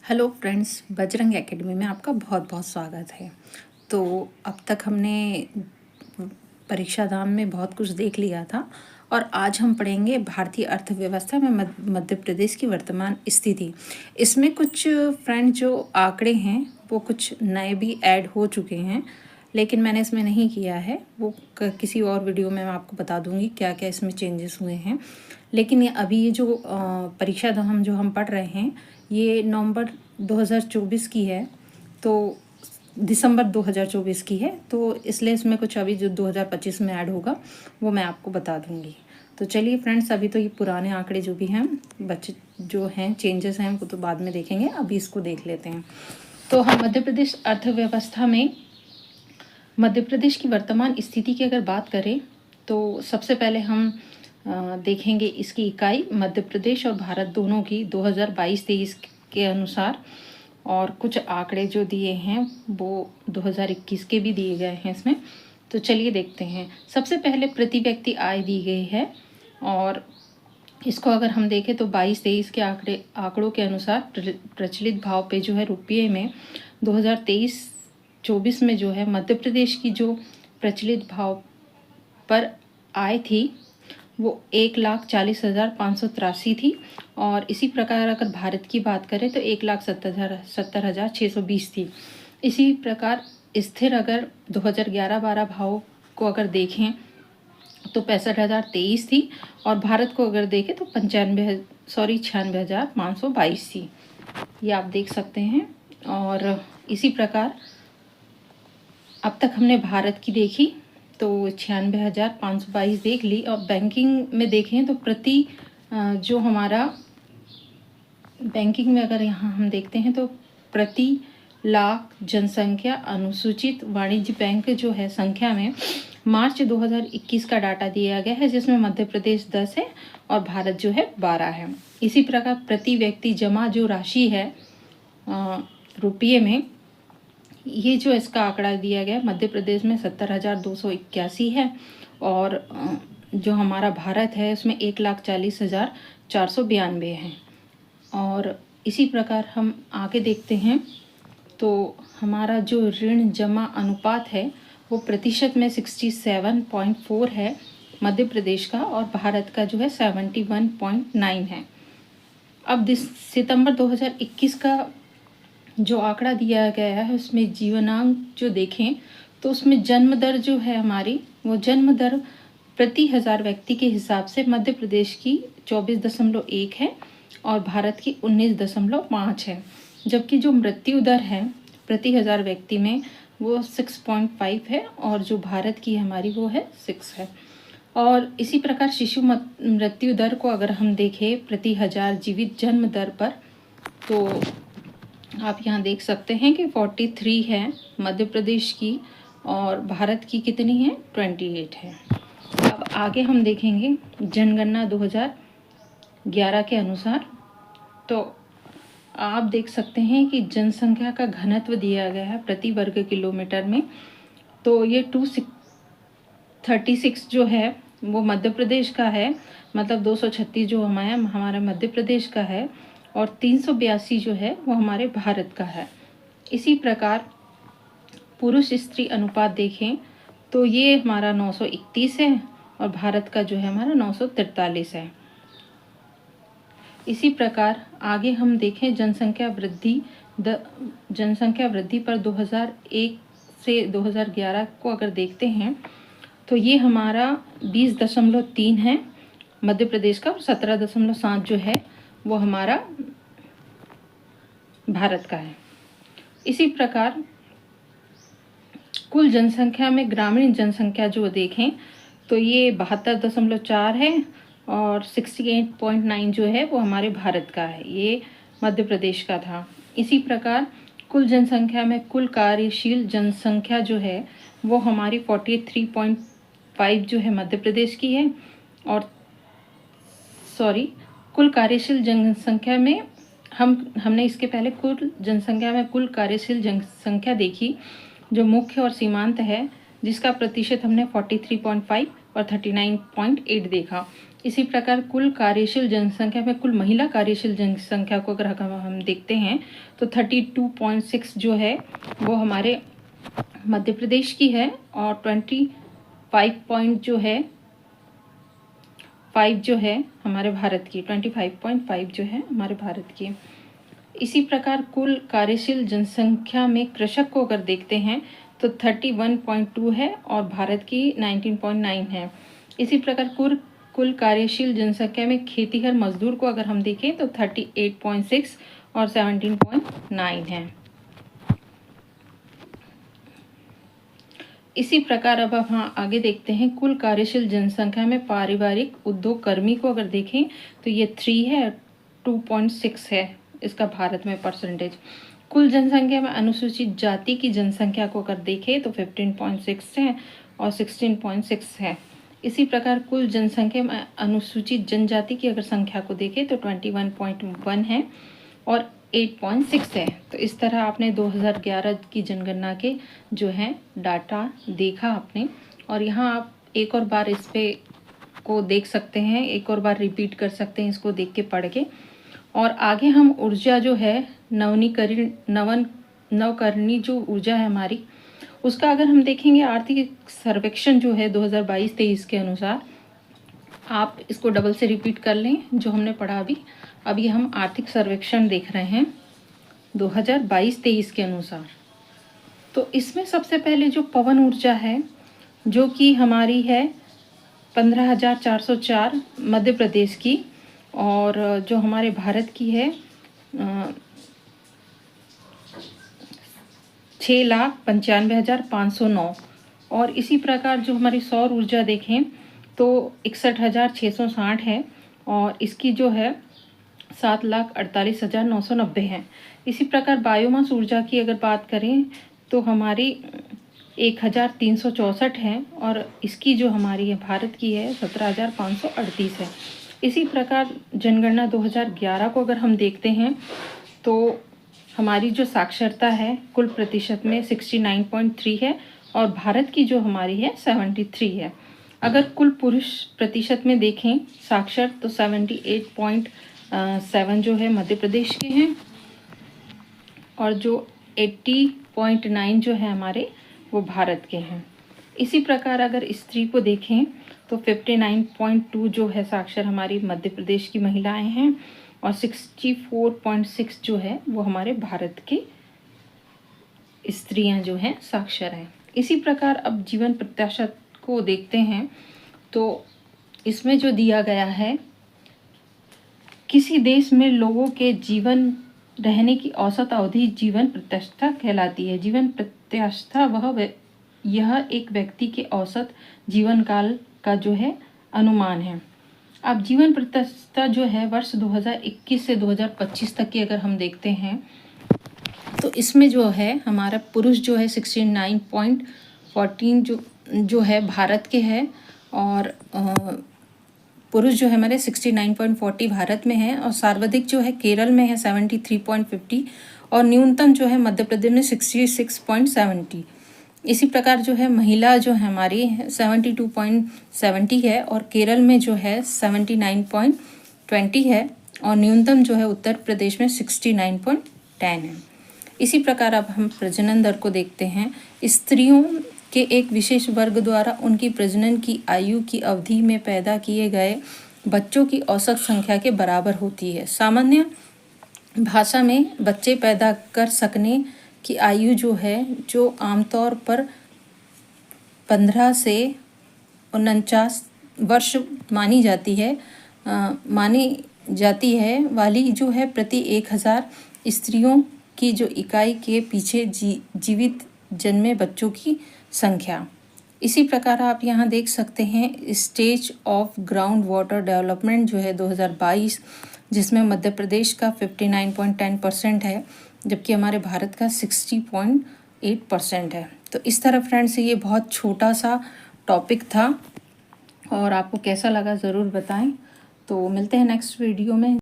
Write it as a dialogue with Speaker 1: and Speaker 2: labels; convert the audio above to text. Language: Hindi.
Speaker 1: हेलो फ्रेंड्स, बजरंग एकेडमी में आपका बहुत बहुत स्वागत है। तो अब तक हमने परीक्षा धाम में बहुत कुछ देख लिया था और आज हम पढ़ेंगे भारतीय अर्थव्यवस्था में मध्य प्रदेश की वर्तमान स्थिति। इसमें कुछ फ्रेंड जो आंकड़े हैं वो कुछ नए भी ऐड हो चुके हैं, लेकिन मैंने इसमें नहीं किया है। वो किसी और वीडियो में मैं आपको बता दूंगी क्या क्या इसमें चेंजेस हुए हैं। लेकिन ये जो परीक्षा धाम जो हम पढ़ रहे हैं ये नवंबर 2024 की है, तो दिसंबर 2024 की है, तो इसलिए इसमें कुछ अभी जो 2025 में ऐड होगा वो मैं आपको बता दूंगी। तो चलिए फ्रेंड्स, अभी तो ये पुराने आंकड़े जो भी हैं बच्चे जो हैं चेंजेस हैं वो तो बाद में देखेंगे, अभी इसको देख लेते हैं। तो हम मध्य प्रदेश अर्थव्यवस्था में मध्य प्रदेश की वर्तमान स्थिति की अगर बात करें तो सबसे पहले हम देखेंगे इसकी इकाई मध्य प्रदेश और भारत दोनों की 2022-23 के अनुसार, और कुछ आंकड़े जो दिए हैं वो 2021 के भी दिए गए हैं इसमें। तो चलिए देखते हैं। सबसे पहले प्रति व्यक्ति आय दी गई है और इसको अगर हम देखें तो 22-23 के आंकड़ों के अनुसार प्रचलित भाव पे जो है रुपये में 2023-24 में जो है मध्य प्रदेश की जो प्रचलित भाव पर आय थी वो 1,40,583 थी। और इसी प्रकार अगर भारत की बात करें तो 1,70,620 थी। इसी प्रकार स्थिर अगर 2011-12 भाव को अगर देखें तो 65,023 थी, और भारत को अगर देखें तो 96,522 थी। ये आप देख सकते हैं। और इसी प्रकार अब तक हमने भारत की देखी तो 96,522 देख ली। और बैंकिंग में देखें तो प्रति जो हमारा बैंकिंग में अगर यहाँ हम देखते हैं तो प्रति लाख जनसंख्या अनुसूचित वाणिज्य बैंक जो है संख्या में मार्च 2021 का डाटा दिया गया है, जिसमें मध्य प्रदेश 10 है और भारत जो है 12 है। इसी प्रकार प्रति व्यक्ति जमा जो राशि है रुपये में, ये जो इसका आंकड़ा दिया गया मध्य प्रदेश में 70,281 है, और जो हमारा भारत है उसमें 1,40,492 है। और इसी प्रकार हम आगे देखते हैं तो हमारा जो ऋण जमा अनुपात है वो प्रतिशत में 67.4 है मध्य प्रदेश का, और भारत का जो है 71.9 है। अब सितंबर 2021 का जो आंकड़ा दिया गया है उसमें जीवनांक जो देखें तो उसमें जन्म दर जो है हमारी, वो जन्म दर प्रति 1000 व्यक्ति के हिसाब से मध्य प्रदेश की 24.1 है और भारत की 19.5 है। जबकि जो मृत्यु दर है प्रति 1000 व्यक्ति में वो 6.5 है, और जो भारत की हमारी वो है 6 है। और इसी प्रकार शिशु मृत्यु दर को अगर हम देखें प्रति 1000 जीवित जन्म दर पर, तो आप यहाँ देख सकते हैं कि 43 है मध्य प्रदेश की, और भारत की कितनी है 28 है। अब आगे हम देखेंगे जनगणना 2011 के अनुसार। तो आप देख सकते हैं कि जनसंख्या का घनत्व दिया गया है प्रति वर्ग किलोमीटर में। तो ये 236 जो है वो मध्य प्रदेश का है, मतलब 236 जो हमारा मध्य प्रदेश का है, और 382 जो है वो हमारे भारत का है। इसी प्रकार पुरुष स्त्री अनुपात देखें तो ये हमारा 931 है और भारत का जो है हमारा 943 है। इसी प्रकार आगे हम देखें जनसंख्या वृद्धि पर 2001 से 2011 को अगर देखते हैं तो ये हमारा 20.3 है मध्य प्रदेश का, और 17.7 जो है वो हमारा भारत का है। इसी प्रकार कुल जनसंख्या में ग्रामीण जनसंख्या जो देखें तो ये 72.4 है, और 68.9 जो है वो हमारे भारत का है, ये मध्य प्रदेश का था। इसी प्रकार कुल जनसंख्या में कुल कार्यशील जनसंख्या जो है वो हमारी 43.5 जो है मध्य प्रदेश की है, और कुल कार्यशील जनसंख्या में हमने इसके पहले कुल जनसंख्या में कुल कार्यशील जनसंख्या देखी जो मुख्य और सीमांत है, जिसका प्रतिशत हमने 43.5 और 39.8 देखा। इसी प्रकार कुल कार्यशील जनसंख्या में कुल महिला कार्यशील जनसंख्या को अगर हम देखते हैं तो 32.6 जो है वो हमारे मध्य प्रदेश की है, और 25 पॉइंट जो है 5 जो है हमारे भारत की, 25.5 जो है हमारे भारत की। इसी प्रकार कुल कार्यशील जनसंख्या में कृषक को अगर देखते हैं तो 31.2 है और भारत की 19.9 है। इसी प्रकार कुल कार्यशील जनसंख्या में खेतीहर मजदूर को अगर हम देखें तो 38.6 और 17.9 है। इसी प्रकार अब हम आगे देखते हैं कुल कार्यशील जनसंख्या में पारिवारिक उद्योग कर्मी को अगर देखें तो ये 3 है, 2.6 है इसका भारत में परसेंटेज। कुल जनसंख्या में अनुसूचित जाति की जनसंख्या को अगर देखें तो 15.6 है और 16.6 है। इसी प्रकार कुल जनसंख्या में अनुसूचित जनजाति की अगर संख्या को देखें तो 21.1 है और 8.6 है। तो इस तरह आपने 2011 की जनगणना के जो है डाटा देखा आपने, और यहाँ आप एक और बार इस पे को देख सकते हैं, एक और बार रिपीट कर सकते हैं इसको देख के पढ़ के। और आगे हम ऊर्जा जो है नवकरणीय जो ऊर्जा है हमारी, उसका अगर हम देखेंगे आर्थिक सर्वेक्षण जो है 2022-23 के अनुसार, आप इसको डबल से रिपीट कर लें जो हमने पढ़ा अभी हम आर्थिक सर्वेक्षण देख रहे हैं 2022-23 के अनुसार। तो इसमें सबसे पहले जो पवन ऊर्जा है जो कि हमारी है 15,404 मध्य प्रदेश की, और जो हमारे भारत की है 6,95,509। और इसी प्रकार जो हमारी सौर ऊर्जा देखें तो 61,660 है और इसकी जो है 7,48,990 है। इसी प्रकार बायोमास ऊर्जा की अगर बात करें तो हमारी 1,364 है और इसकी जो हमारी है भारत की है 17,538 है। इसी प्रकार जनगणना 2011 को अगर हम देखते हैं तो हमारी जो साक्षरता है कुल प्रतिशत में 69.3 है और भारत की जो हमारी है 73 है। अगर कुल पुरुष प्रतिशत में देखें साक्षर तो 78.7 जो है मध्य प्रदेश के हैं, और जो 80.9 जो है हमारे वो भारत के हैं। इसी प्रकार अगर स्त्री को देखें तो 59.2 जो है साक्षर हमारी मध्य प्रदेश की महिलाएं हैं और 64.6 जो है वो हमारे भारत के स्त्रियां जो हैं साक्षर हैं। इसी प्रकार अब जीवन प्रत्याशा को देखते हैं तो इसमें जो दिया गया है, किसी देश में लोगों के जीवन रहने की औसत अवधि जीवन प्रत्याशा कहलाती है। जीवन प्रत्याशा यह एक व्यक्ति के औसत जीवन काल का जो है अनुमान है। अब जीवन प्रत्याशा जो है वर्ष 2021 से 2025 तक की अगर हम देखते हैं तो इसमें जो है हमारा पुरुष जो है 69.14 जो है भारत के है, और पुरुष जो है हमारे 69.40 भारत में है, और सर्वाधिक जो है केरल में है 73.50 और न्यूनतम जो है मध्य प्रदेश में 66.70। इसी प्रकार जो है महिला जो है हमारी 72.70 है और केरल में जो है 79.20 है और न्यूनतम जो है उत्तर प्रदेश में 69.10 है। इसी प्रकार अब हम प्रजनन दर को देखते हैं। स्त्रियों के एक विशेष वर्ग द्वारा उनकी प्रजनन की आयु की अवधि में पैदा किए गए बच्चों की औसत संख्या के बराबर होती है। सामान्य भाषा में बच्चे पैदा कर सकने की आयु जो है जो आमतौर पर 15 से 49 वर्ष मानी जाती है वाली जो है प्रति 1000 स्त्रियों की जो इकाई के पीछे जीवित जन्मे बच्चों की संख्या। इसी प्रकार आप यहाँ देख सकते हैं stage of ground water development जो है 2022, जिसमें मध्य प्रदेश का 59.10% है जबकि हमारे भारत का 60.8% है। तो इस तरह फ्रेंड्स ये बहुत छोटा सा टॉपिक था और आपको कैसा लगा ज़रूर बताएं। तो मिलते हैं नेक्स्ट वीडियो में।